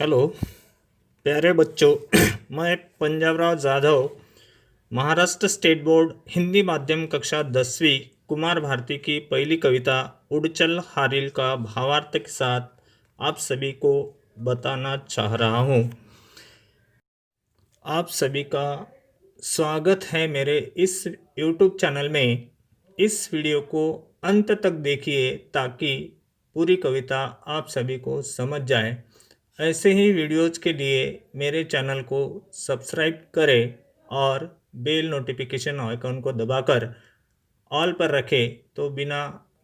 Hello प्यारे बच्चों। मैं पंजाबराव जाधव महाराष्ट्र स्टेट बोर्ड हिंदी माध्यम कक्षा 10वीं कुमार भारती की पहली कविता उड़चल हारिल का भावार्थ के साथ आप सभी को बताना चाह रहा हूँ। आप सभी का स्वागत है मेरे इस YouTube चैनल में। इस वीडियो को अंत तक देखिए ताकि पूरी कविता आप सभी को समझ जाए। ऐसे ही वीडियोज़ के लिए मेरे चैनल को सब्सक्राइब करें और बेल नोटिफिकेशन आइकन को दबाकर ऑल पर रखें तो बिना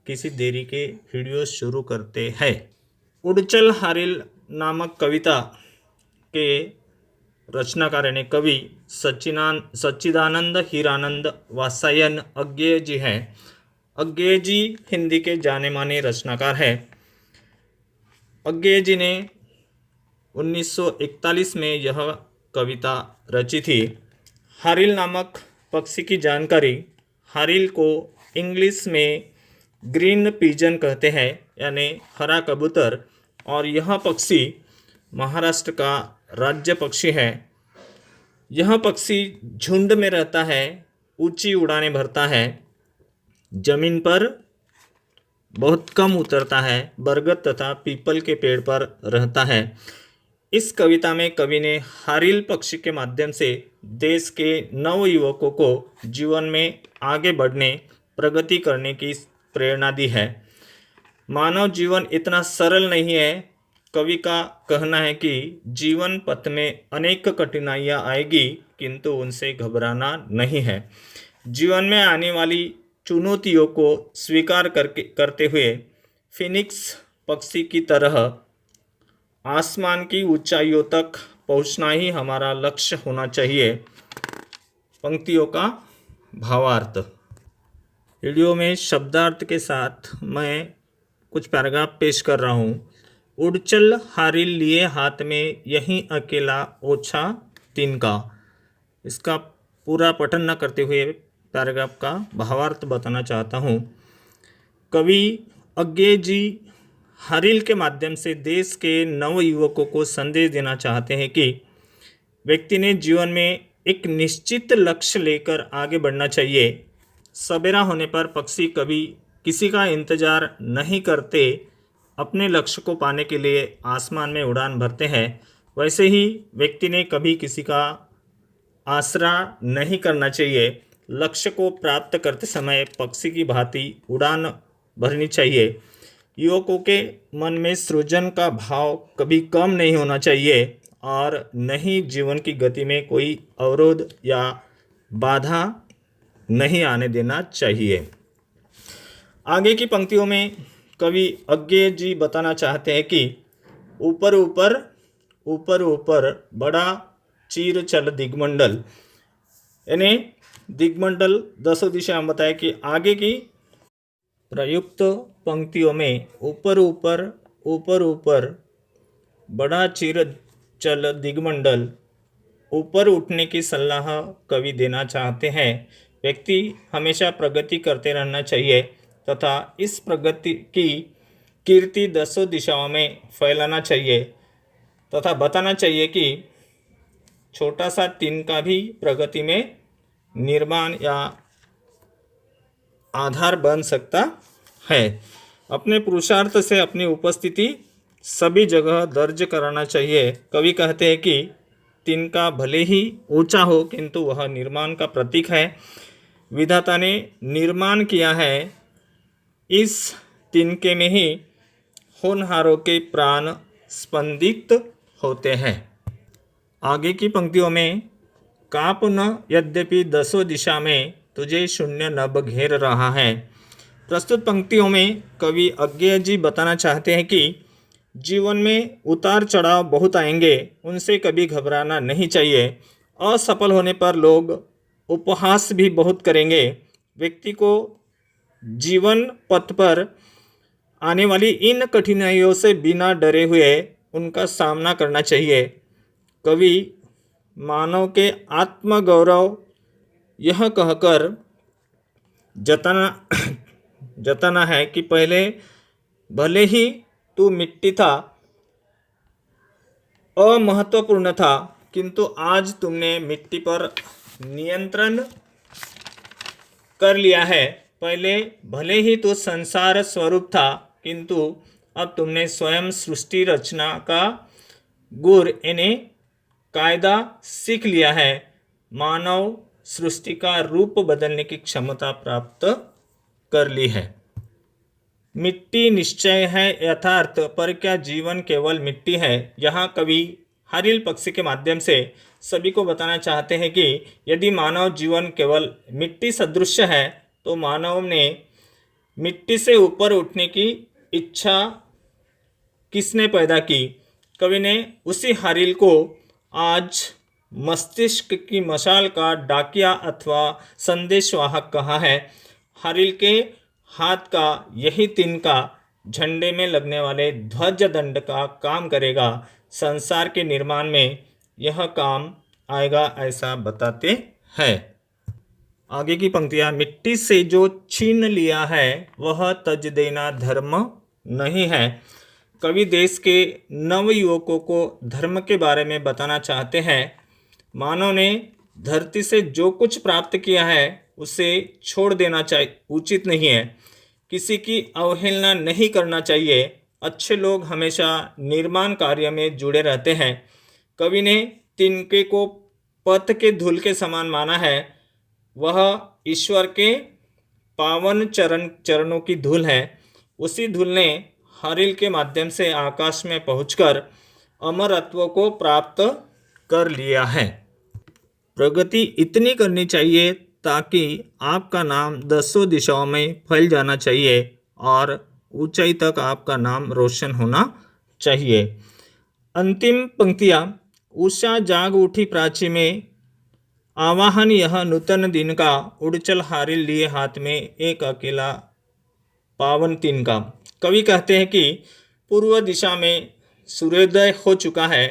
किसी देरी के वीडियोज़ शुरू करते हैं। उड़चल हारिल नामक कविता के रचनाकार यानी कवि सच्चिदानंद हीरानंद वात्स्यायन अज्ञेय जी हैं। अज्ञेय जी हिंदी के जाने माने रचनाकार हैं। अज्ञेय जी ने 1941 में यह कविता रची थी। हारिल नामक पक्षी की जानकारी। हारिल को इंग्लिश में ग्रीन पिजन कहते हैं यानी हरा कबूतर, और यह पक्षी महाराष्ट्र का राज्य पक्षी है। यह पक्षी झुंड में रहता है, ऊंची उड़ानें भरता है, जमीन पर बहुत कम उतरता है, बरगद तथा पीपल के पेड़ पर रहता है। इस कविता में कवि ने हारिल पक्षी के माध्यम से देश के नव युवकों को जीवन में आगे बढ़ने, प्रगति करने की प्रेरणा दी है। मानव जीवन इतना सरल नहीं है। कवि का कहना है कि जीवन पथ में अनेक कठिनाइयाँ आएगी किंतु उनसे घबराना नहीं है। जीवन में आने वाली चुनौतियों को स्वीकार करते हुए फिनिक्स पक्षी की तरह आसमान की ऊंचाइयों तक पहुंचना ही हमारा लक्ष्य होना चाहिए। पंक्तियों का भावार्थ। वीडियो में शब्दार्थ के साथ मैं कुछ पैराग्राफ पेश कर रहा हूँ। उड़चल हारिल लिए हाथ में यहीं अकेला ओछा तिनका। इसका पूरा पठन न करते हुए पैराग्राफ का भावार्थ बताना चाहता हूँ। कवि अज्ञेय जी हारिल के माध्यम से देश के नव युवकों को संदेश देना चाहते हैं कि व्यक्ति ने जीवन में एक निश्चित लक्ष्य लेकर आगे बढ़ना चाहिए। सवेरा होने पर पक्षी कभी किसी का इंतजार नहीं करते, अपने लक्ष्य को पाने के लिए आसमान में उड़ान भरते हैं। वैसे ही व्यक्ति ने कभी किसी का आसरा नहीं करना चाहिए। लक्ष्य को प्राप्त करते समय पक्षी की भांति उड़ान भरनी चाहिए। युवकों के मन में सृजन का भाव कभी कम नहीं होना चाहिए और न ही जीवन की गति में कोई अवरोध या बाधा नहीं आने देना चाहिए। आगे की पंक्तियों में कवि अज्ञेय जी बताना चाहते हैं कि ऊपर ऊपर ऊपर ऊपर बड़ा चीर चल दिग्मंडल, यानी दिग्मंडल दसों दिशा हम बताए कि आगे की प्रयुक्त पंक्तियों में ऊपर ऊपर ऊपर ऊपर बड़ा चीर चल दिग्मंडल, ऊपर उठने की सलाह कवि देना चाहते हैं। व्यक्ति हमेशा प्रगति करते रहना चाहिए तथा इस प्रगति की कीर्ति दसों दिशाओं में फैलाना चाहिए तथा बताना चाहिए कि छोटा सा तिनका भी प्रगति में निर्माण या आधार बन सकता है। अपने पुरुषार्थ से अपनी उपस्थिति सभी जगह दर्ज कराना चाहिए। कवि कहते हैं कि तिनका भले ही ऊंचा हो किंतु वह निर्माण का प्रतीक है। विधाता ने निर्माण किया है, इस तिनके में ही होनहारों के प्राण स्पंदित होते हैं। आगे की पंक्तियों में काप न यद्यपि दसों दिशा में तुझे शून्य नभ घेर रहा है। प्रस्तुत पंक्तियों में कवि अज्ञेय जी बताना चाहते हैं कि जीवन में उतार चढ़ाव बहुत आएंगे, उनसे कभी घबराना नहीं चाहिए। असफल होने पर लोग उपहास भी बहुत करेंगे। व्यक्ति को जीवन पथ पर आने वाली इन कठिनाइयों से बिना डरे हुए उनका सामना करना चाहिए। कवि मानव के आत्मगौरव यह कहकर जताना है कि पहले भले ही तू मिट्टी था अमहत्वपूर्ण था, किंतु आज तुमने मिट्टी पर नियंत्रण कर लिया है। पहले भले ही तो संसार स्वरूप था, किंतु अब तुमने स्वयं सृष्टि रचना का गुर यानी कायदा सीख लिया है। मानव सृष्टि का रूप बदलने की क्षमता प्राप्त कर ली है। मिट्टी निश्चय है यथार्थ, पर क्या जीवन केवल मिट्टी है? यहाँ कवि हारिल पक्षी के माध्यम से सभी को बताना चाहते हैं कि यदि मानव जीवन केवल मिट्टी सदृश है, तो मानव ने मिट्टी से ऊपर उठने की इच्छा किसने पैदा की? कवि ने उसी हारिल को आज मस्तिष्क की मशाल का डाकिया अथवा संदेशवाहक कहा है। हारिल के हाथ का यही तिनका झंडे में लगने वाले ध्वज दंड का काम करेगा। संसार के निर्माण में यह काम आएगा, ऐसा बताते हैं। आगे की पंक्तियां, मिट्टी से जो छीन लिया है वह तज देना धर्म नहीं है। कवि देश के नव युवकों को धर्म के बारे में बताना चाहते हैं। मानव ने धरती से जो कुछ प्राप्त किया है उसे छोड़ देना चाहिए, उचित नहीं है। किसी की अवहेलना नहीं करना चाहिए। अच्छे लोग हमेशा निर्माण कार्य में जुड़े रहते हैं। कवि ने तिनके को पथ के धूल के समान माना है। वह ईश्वर के पावन चरणों की धूल है। उसी धूल ने हारिल के माध्यम से आकाश में पहुंचकर अमरत्व को प्राप्त कर लिया है। प्रगति इतनी करनी चाहिए ताकि आपका नाम दसों दिशाओं में फैल जाना चाहिए और ऊंचाई तक आपका नाम रोशन होना चाहिए। अंतिम पंक्तियाँ, उषा जाग उठी प्राची में आवाहन यह नूतन दिन का, उड़चल हारिल लिए हाथ में एक अकेला पावन तिनका। कवि कहते हैं कि पूर्व दिशा में सूर्योदय हो चुका है,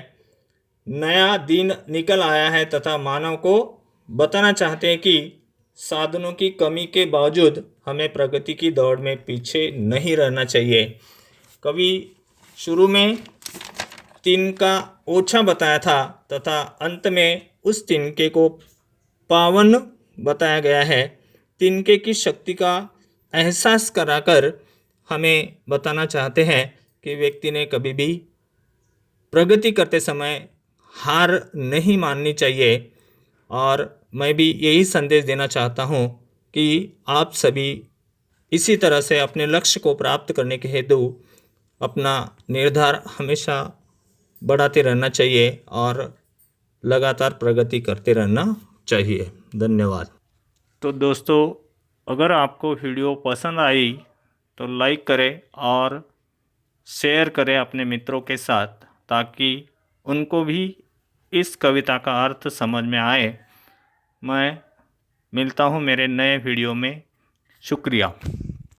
नया दिन निकल आया है तथा मानव को बताना चाहते हैं कि साधनों की कमी के बावजूद हमें प्रगति की दौड़ में पीछे नहीं रहना चाहिए। कवि शुरू में तिनका ओछा बताया था तथा अंत में उस तिनके को पावन बताया गया है। तिनके की शक्ति का एहसास कराकर हमें बताना चाहते हैं कि व्यक्ति ने कभी भी प्रगति करते समय हार नहीं माननी चाहिए। और मैं भी यही संदेश देना चाहता हूँ कि आप सभी इसी तरह से अपने लक्ष्य को प्राप्त करने के हेतु अपना निर्धार हमेशा बढ़ाते रहना चाहिए और लगातार प्रगति करते रहना चाहिए। धन्यवाद। तो दोस्तों, अगर आपको वीडियो पसंद आई तो लाइक करें और शेयर करें अपने मित्रों के साथ, ताकि उनको भी इस कविता का अर्थ समझ में आए। मैं मिलता हूँ मेरे नए वीडियो में। शुक्रिया।